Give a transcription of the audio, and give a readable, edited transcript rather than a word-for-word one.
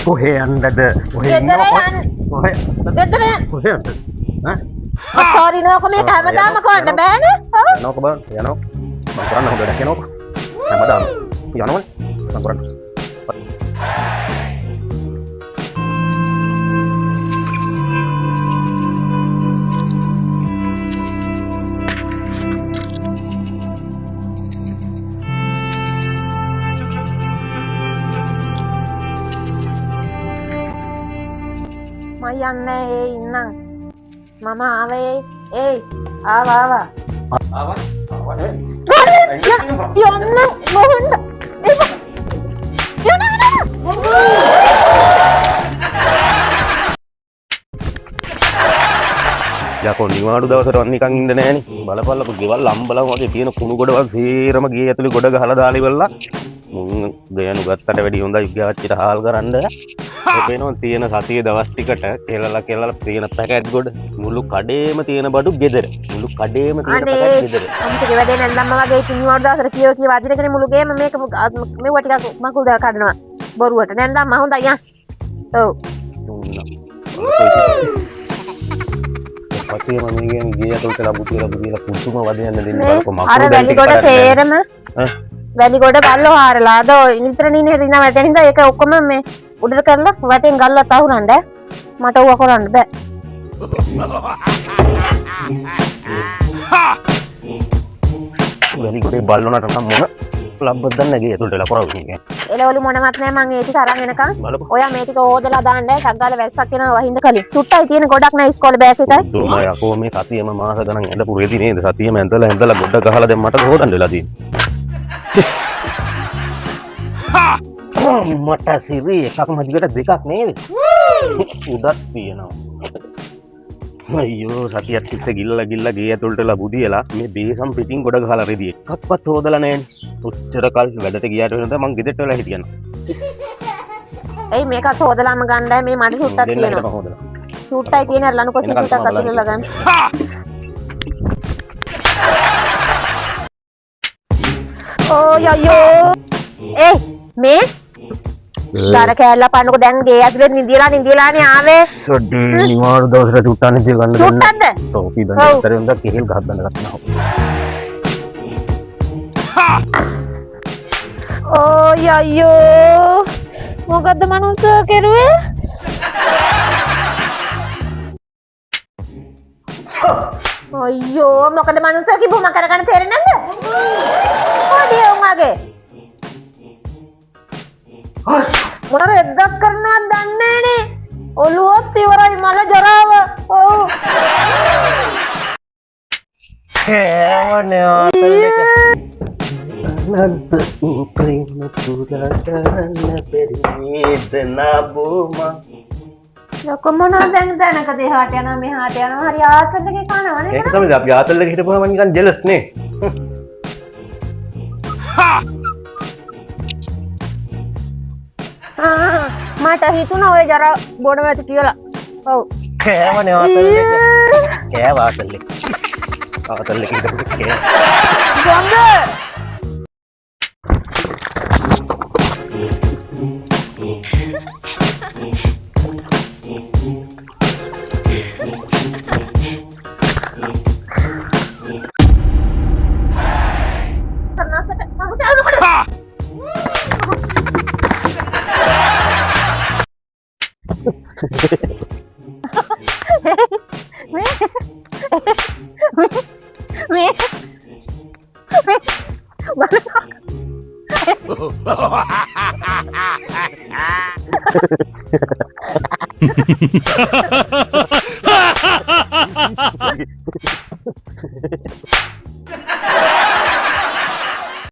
කොහේ යන්නද? කොහේ යන්නද? සෝරි නෝක මේක හැමදාම කරන්න බෑනේ. යනෝක බං යනෝ. මම කරන්න හොඳ වැඩක් යනෝක. හැමදාම යනෝනේ. මම කරන්න. යන්නේ ඉන්නම් මම ආවේ ආවා යකෝ නිවාඩු දවසට වන් නිකන් ඉන්න නෑනේ බලපල්ලකෝ ගෙවල් අම්බලම් වගේ තියෙන කුණු ගොඩවල් සේරම ගේ ඇතුලේ ගොඩ ගහලා දාලා ඉවරලා මුන් ගෑනු ගත්තට වැඩි හොඳයි ගාච්චිට හාල් කරන්න පේනවා තියෙන සතියේ දවස් ටිකට කෙලලා තියෙන පැකට් ගොඩ මුළු කඩේම තියෙන බඩු ගෙදර මුළු කඩේම තියෙන පැකට් ගෙදර අම්මගේ වැඩේ නැන්දම්ම වගේ ඉතින් නිවාඩු දවසට කියව අදිනකනේ මුළු ගේම මේක මෙව ටිකක් මකුල් දාලා කඩනවා බොරුවට නැන්දම්ම හොඳයි ඔව් පතිය මම ගේ ඇතුලට ලබුතිලා පුතුම වදින්න දෙන්න බලපො මකුල් අර වැලි ගොඩ තේරම වැලි ගොඩ ගල්ල හාරලා අද ඉනිතරණින් රින වැටෙන හින්දා ඒක ඔක්කොම මේ උඩට කරලා වටෙන් ගල්ලා තහුරන්න මට ඌව කරන්න බෑ වැලි ගොඩේ බල්ලොනට නම් මොන ලබ්බක් දන්නේ ගේ ඇතුලට ලා කරවන්නේ එළවලු මොනවත් නෑ මං ඒ ටික අරන් එනකන් ඔයා මේ ටික හොදලා දාන්න ශග්ගාල වැස්සක් එනවා වහින්න කලින් චුට්ටයි තියෙන ගොඩක් නෑ ඉස්කෝලේ බෑග් එකයි දුමා යකෝ මේ සතියම මාස ගණන් ඇඳපු රෙදි නේද සතියම ඇඳලා ගොඩ ගහලා දැන් මට හොදන්න වෙලා තියෙන්නේ මට සිරි එකක් මදිකට දෙකක් නේද උදක් තියෙනවා අයියෝ සතියක් තිස්සේ ගිල්ලා ගේ ඇතුළටලා බුදියලා මේ බේසම් පිටින් ගොඩ ගහලා රෙදි එකක්වත් හොදලා නැහැනේ ඔච්චර කල් වැඩට ගියාට වෙනද මං ගෙදරට වෙලා හිටියනවා එයි මේකත් හොදලාම ගන්නයි මේ මඩ සුට්ටක් තියෙනවා සුට්ටයි තියෙන ලනු කොසි සුට්ටක් අතට ගන්න ඕ යයෝ මේ දර කෑල්ලා පන්නකො දැන් ගේ ඇතුලේ නිදිලානේ ආවේ සොඩි නිවාඩු දවසට චුට්ටා නිදි ගන්න දෙන්න චුට්ටක්ද තෝපි දැන් ඇතරේ හොඳ කෙහෙල් ගහක් ගන්න ගන්නවා ඕ යයෝ මොකද්ද මනුස්සෝ කෙරුවේ අයියෝ මොකද මනුස්සෝ කිව්ව මම කරගන්න තේරෙන්නේ නැද්ද ඔඩිය උන්ගේ මොන රෙද්දක් කරනවද දන්නේ නෑනේ ඔළුවත් ඉවරයි මල ජරාව ඔව් කෑවනේ ආතල්ලක නන්ත ප්‍රේම පුරා කරන්න පෙරේද නබුම ලොකු මොනවද දැනක දෙහාට යනවා මෙහාට යනවා හරි ආතල්ලකේ කනවනේ ඒක තමයි අපි ආතල්ලක හිටපුවම නිකන් ජෙලස් නේ මට හිතුණා ඔය ජරා බොඩ වැති කියලා. ඔව්. කෑවනේ ආතල්ලක. කෑව ආතල්ලක. ආතල්ලක ඉඳන් කෑව. ගොංග. ternasak kamu jangan me